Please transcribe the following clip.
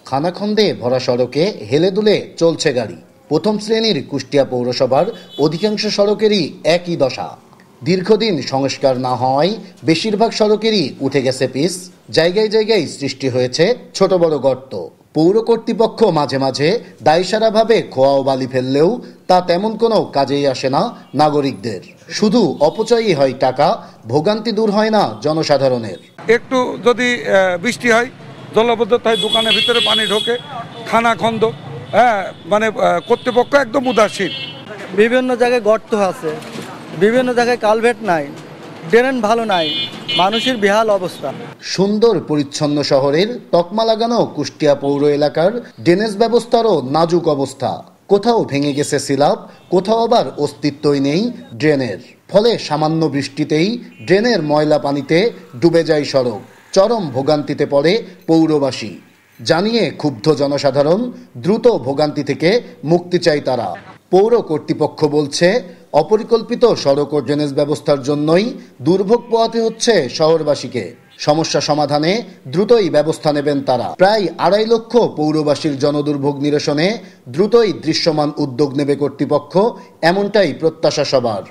খানাখন্দে ভরা সড়কে হেলে দুলে চলছে গাড়ি। প্রথম শ্রেণীর কুষ্টিয়া পৌরসভার অধিকাংশ সড়কেরই একই দশা। দীর্ঘদিন সংস্কার না হওয়ায় বেশিরভাগ সড়কেরই উঠে গেছে পিচ। জায়গায় জায়গায় সৃষ্টি হয়েছে ছোট বড় গর্ত। পৌর কর্তৃপক্ষ মাঝে মাঝে দায়সারাভাবে খোয়া ও বালি ফেললেও তা তেমন কোনো কাজেই আসে না নাগরিকদের। শুধু অপচয়ই হয় টাকা, ভোগান্তি দূর হয় না জনসাধারণের। একটু যদি বৃষ্টি হয়, জলাবদ্ধতা হয়, দোকানের ভিতরে পানি ঢোকে, খানাখন্দ, মানে কর্তৃপক্ষ একদম উদাসীন। বিভিন্ন জায়গায় গর্ত আছে, বিভিন্ন জায়গায় কালভেট নাই, ড্রেন ভালো নাই, মানুষের বেহাল অবস্থা। সুন্দর পরিচ্ছন্ন শহরের তকমা লাগানো কুষ্টিয়া পৌর এলাকার ড্রেনেজ ব্যবস্থারও নাজুক অবস্থা। কোথাও ভেঙে গেছে সিলাব, কোথাও আবার অস্তিত্বই নেই ড্রেনের। ফলে সামান্য বৃষ্টিতেই ড্রেনের ময়লা পানিতে ডুবে যায় সড়ক। চরম ভোগান্তিতে পড়ে পৌরবাসী। জানিয়ে ক্ষুব্ধ জনসাধারণ, দ্রুত ভোগান্তি থেকে মুক্তি চায় তারা। পৌর কর্তৃপক্ষ বলছে, অপরিকল্পিত সড়ক ও ড্রেনেজ ব্যবস্থার জন্যই দুর্ভোগ পোহাতে হচ্ছে শহরবাসীকে। সমস্যা সমাধানে দ্রুতই ব্যবস্থা নেবেন তারা। প্রায় 2.5 লক্ষ পৌরবাসীর জনদুর্ভোগ নিরসনে দ্রুতই দৃশ্যমান উদ্যোগ নেবে কর্তৃপক্ষ, এমনটাই প্রত্যাশা সবার।